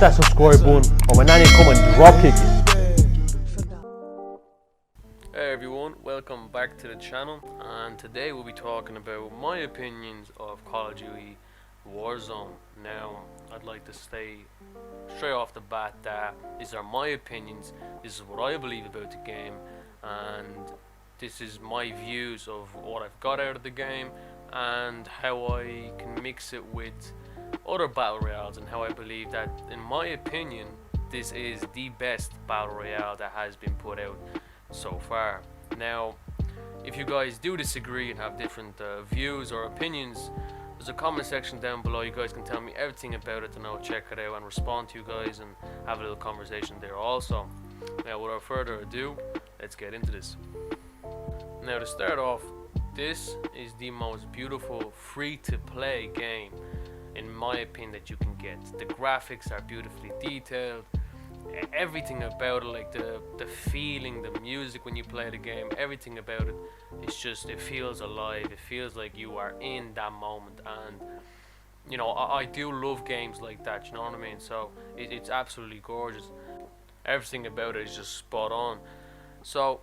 that subscribe button or my nanny come and drop kick you. Hey everyone, welcome back to the channel, and today we'll be talking about my opinions of Call of Duty Warzone. Now, I'd like to say straight off the bat that these are my opinions, this is what I believe about the game, and this is my views of what I've got out of the game and how I can mix it with other battle royales, and how I believe that, in my opinion, this is the best battle royale that has been put out so far. Now, if you guys do disagree and have different views or opinions, there's a comment section down below. You guys can tell me everything about it and I'll check it out and respond to you guys and have a little conversation there also. Now, without further ado, let's get into this. Now, to start off, this is the most beautiful free-to-play game, in my opinion, that you can get. The graphics are beautifully detailed, everything about it, like the feeling, the music when you play the game, everything about it, it's just, it feels alive, it feels like you are in that moment. And you know, I do love games like that, you know what I mean? So it's absolutely gorgeous, everything about it is just spot on. So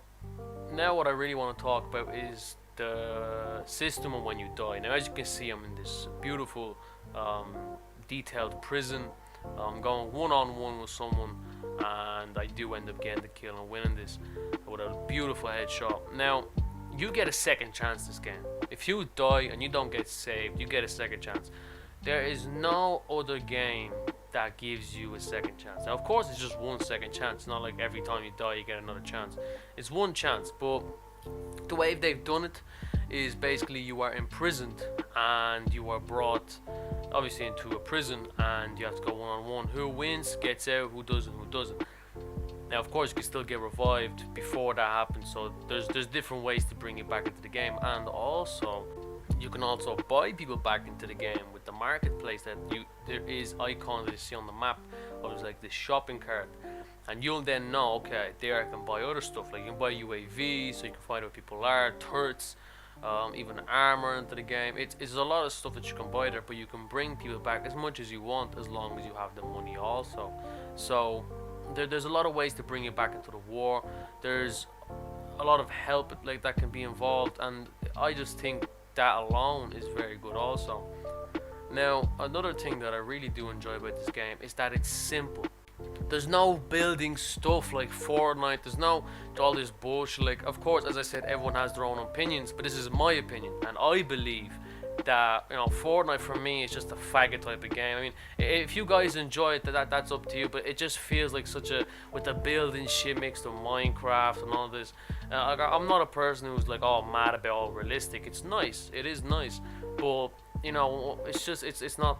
now what I really want to talk about is the system of when you die. Now, as you can see, I'm in this beautiful detailed prison. I'm going one-on-one with someone, and I do end up getting the kill and winning this with a beautiful headshot. Now, you get a second chance this game. If you die and you don't get saved, you get a second chance. There is no other game that gives you a second chance. Now, of course, it's just one second chance. It's not like every time you die you get another chance. It's one chance, but the way they've done it is basically you are imprisoned and you are brought obviously into a prison, and you have to go one-on-one. Who wins gets out, who doesn't. Now, of course, you can still get revived before that happens, so there's different ways to bring you back into the game. And also, you can also buy people back into the game with the marketplace. That there is icons that you see on the map, or there's like this shopping cart, and you'll then know, okay, there I can buy other stuff, like you can buy UAVs, so you can find out where people are, turrets, even armor into the game. It's a lot of stuff that you can buy there, but you can bring people back as much as you want, as long as you have the money also. So there's a lot of ways to bring you back into the war. There's a lot of help like that can be involved, and I just think that alone is very good also. Now, another thing that I really do enjoy about this game is that it's simple. There's no building stuff like Fortnite. There's no all this bullshit. Like, of course, as I said, everyone has their own opinions, but this is my opinion, and I believe that, you know, Fortnite for me is just a faggot type of game. I mean, if you guys enjoy it, that's up to you, but it just feels like such a, with the building shit mixed with Minecraft and all this. I'm not a person who's like, oh, mad about all realistic. It's nice, it is nice, but you know, it's just it's not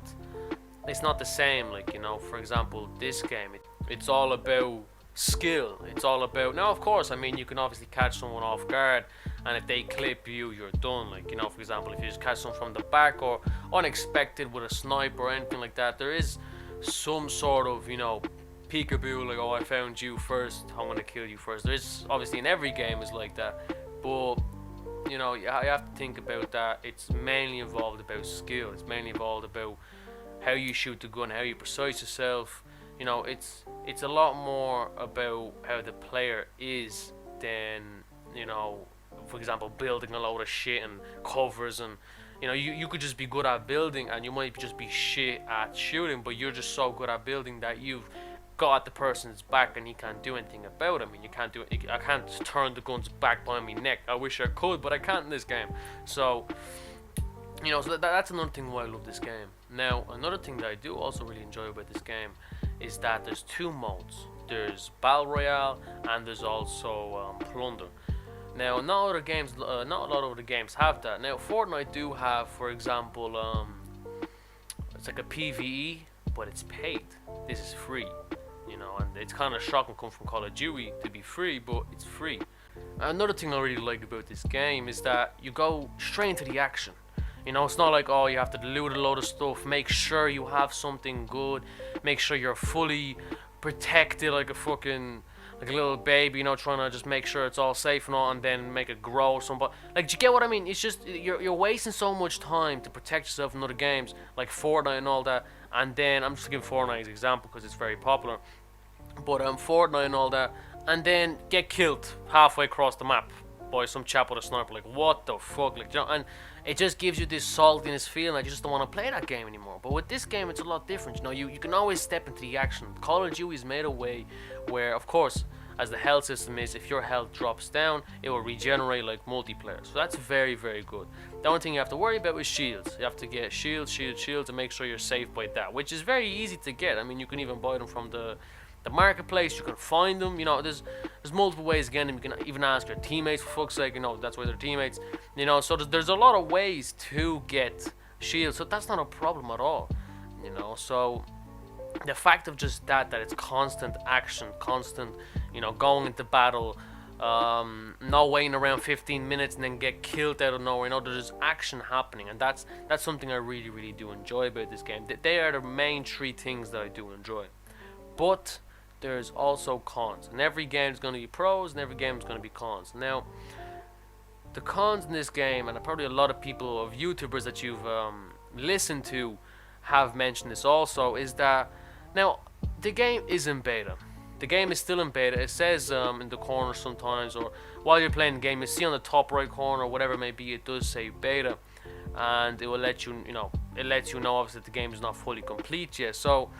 the same. Like, you know, for example, this game, it's all about skill. It's all about, now of course, I mean, you can obviously catch someone off guard, and if they clip you, you're done. Like, you know, for example, if you just catch someone from the back or unexpected with a sniper or anything like that, there is some sort of, you know, peekaboo, like, oh, I found you first, I'm gonna kill you first. There's obviously, in every game is like that, but you know, you have to think about that. It's mainly involved about skill. It's mainly involved about how you shoot the gun, how you precise yourself. You know, it's a lot more about how the player is than, you know, for example, building a load of shit and covers. And you know, you could just be good at building and you might just be shit at shooting, but you're just so good at building that you've got the person's back and he can't do anything about it. I mean, you can't do it. I can't turn the guns back behind my neck. I wish I could, but I can't in this game. So, you know, so that's another thing why I love this game. Now, another thing that I do also really enjoy about this game is that there's two modes. There's Battle Royale and there's also Plunder. Now, not a lot of other games have that. Now, Fortnite do have, for example, it's like a PvE, but it's paid. This is free, you know, and it's kind of shocking coming from Call of Duty to be free, but it's free. Another thing I really like about this game is that you go straight into the action. You know, it's not like, oh, you have to loot a load of stuff, make sure you have something good, make sure you're fully protected like a little baby, you know, trying to just make sure it's all safe and all, and then make it grow somebody. Like, do you get what I mean? It's just, you're wasting so much time to protect yourself in other games, like Fortnite and all that, and then I'm just giving Fortnite as an example because it's very popular. But Fortnite and all that, and then get killed halfway across the map by some chap with a sniper. Like, what the fuck? Like, you know, and it just gives you this saltiness feeling that you just don't want to play that game anymore. But with this game, it's a lot different. You know, you can always step into the action. Call of Duty's made a way where, of course, as the health system is, if your health drops down, it will regenerate like multiplayer. So that's very, very good. The only thing you have to worry about is shields. You have to get shields, and make sure you're safe by that, which is very easy to get. I mean, you can even buy them from the marketplace. You can find them. You know, there's multiple ways of getting them. You can even ask your teammates, for fuck's sake. You know, that's why they're teammates. You know, so there's a lot of ways to get shields. So that's not a problem at all. You know, so the fact of just that it's constant action, constant, you know, going into battle, not waiting around 15 minutes and then get killed out of nowhere. You know, there's action happening, and that's something I really, really do enjoy about this game. They are the main three things that I do enjoy. But there's also cons, and every game is going to be pros and every game is going to be cons. Now, the cons in this game, and probably a lot of people, of YouTubers that you've listened to, have mentioned this also, is that now the game is in beta. The game is still in beta. It says in the corner sometimes, or while you're playing the game, you see on the top right corner or whatever it may be, it does say beta, and it will let you, it lets you know obviously that the game is not fully complete yet. So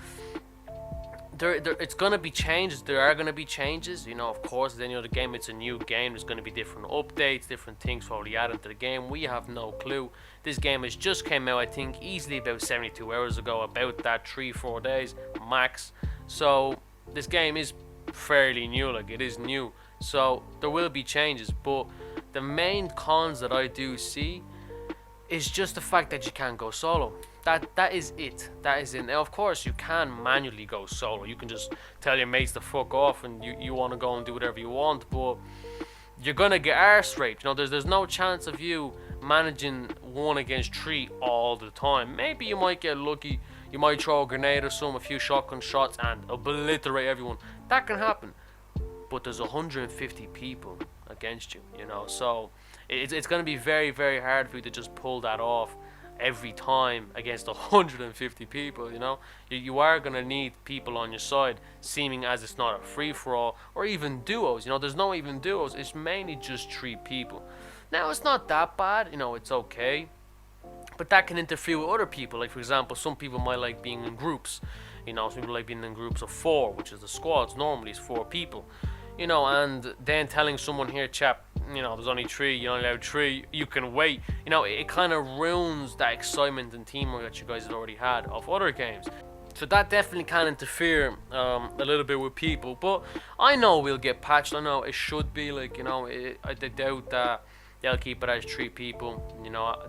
it's gonna be changes. There are gonna be changes, of course. Then the game, it's a new game. There's gonna be different updates, different things probably added to the game. We have no clue. This game has just came out, I think, easily about 72 hours ago. About that 3-4 days max. So this game is fairly new. Like, it is new. So there will be changes. But the main cons that I do see is just the fact that you can't go solo. That is it. That is it. Now, of course, you can manually go solo. You can just tell your mates to fuck off, and you want to go and do whatever you want. But you're gonna get arse raped. There's no chance of you managing 1 against 3 all the time. Maybe you might get lucky. You might throw a grenade or a few shotgun shots and obliterate everyone. That can happen. But there's 150 people against you. So it's gonna be very, very hard for you to just pull that off every time against 150 people. You are gonna need people on your side, seeming as it's not a free-for-all, or even duos. There's no even duos. It's mainly just 3 people. Now, it's not that bad. It's okay, but that can interfere with other people. Like, for example, some people might like being in groups. Some people like being in groups of 4, which is the squads. Normally it's 4 people. And then telling someone, here, chap, there's only 3, you're only allowed 3, you can wait. It kind of ruins that excitement and teamwork that you guys had already had of other games. So that definitely can interfere a little bit with people. But I know we'll get patched. I know it should be, like, I doubt that they'll keep it as 3 people.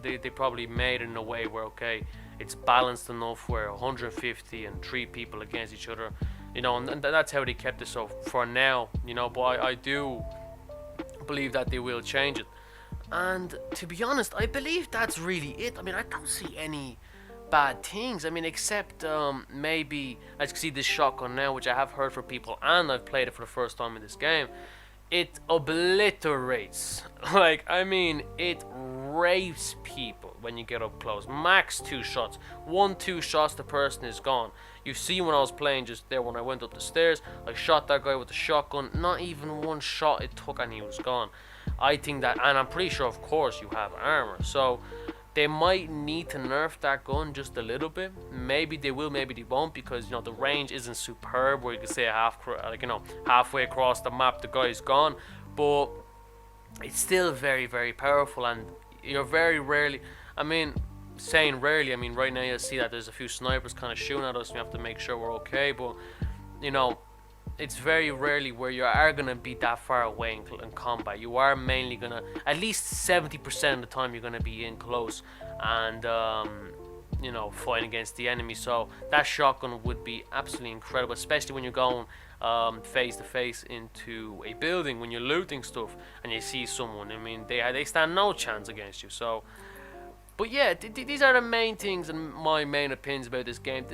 They probably made it in a way where, okay, it's balanced enough where 150 and 3 people against each other. And that's how they kept it so for now. But I do believe that they will change it. And to be honest, I believe that's really it. I mean, I don't see any bad things. I mean, except maybe, as you can see this shotgun now, which I have heard from people, and I've played it for the first time in this game. It obliterates. Like, I mean, it rapes people when you get up close. Max 2 shots. 1-2 shots, the person is gone. You see, when I was playing just there, when I went up the stairs, I shot that guy with the shotgun. Not even 1 shot it took and he was gone. I think that, and I'm pretty sure, of course, you have armor. So they might need to nerf that gun just a little bit. Maybe they will, maybe they won't, because the range isn't superb where you can say halfway across the map the guy's gone. But it's still very, very powerful, and you're very rarely, saying rarely, right now you'll see that there's a few snipers kind of shooting at us, and we have to make sure we're okay. But it's very rarely where you are going to be that far away in combat. You are mainly going to, at least 70% of the time, you're going to be in close and fighting against the enemy. So that shotgun would be absolutely incredible, especially when you're going face to face into a building, when you're looting stuff and you see someone. They stand no chance against you. So, but yeah, these are the main things and my main opinions about this game.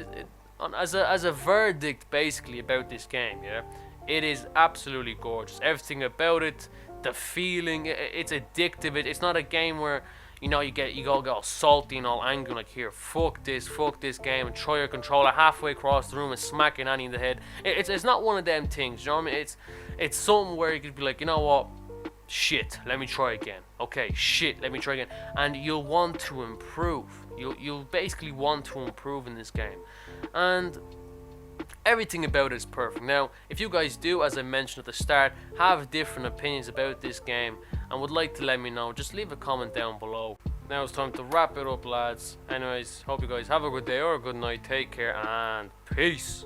As a verdict, basically, about this game, yeah, it is absolutely gorgeous. Everything about it, the feeling, it's addictive. It's not a game where you know, you all get all salty and all angry, like, here, fuck this game, and throw your controller halfway across the room and smack your nanny in the head. It's not one of them things, you know what I mean? It's something where you could be like, you know what, shit, let me try again. Okay, shit, let me try again. And you'll want to improve. You'll basically want to improve in this game. And everything about it is perfect. Now, if you guys do, as I mentioned at the start, have different opinions about this game and would like to let me know, just leave a comment down below. Now it's time to wrap it up, lads. Anyways, hope you guys have a good day or a good night. Take care and peace.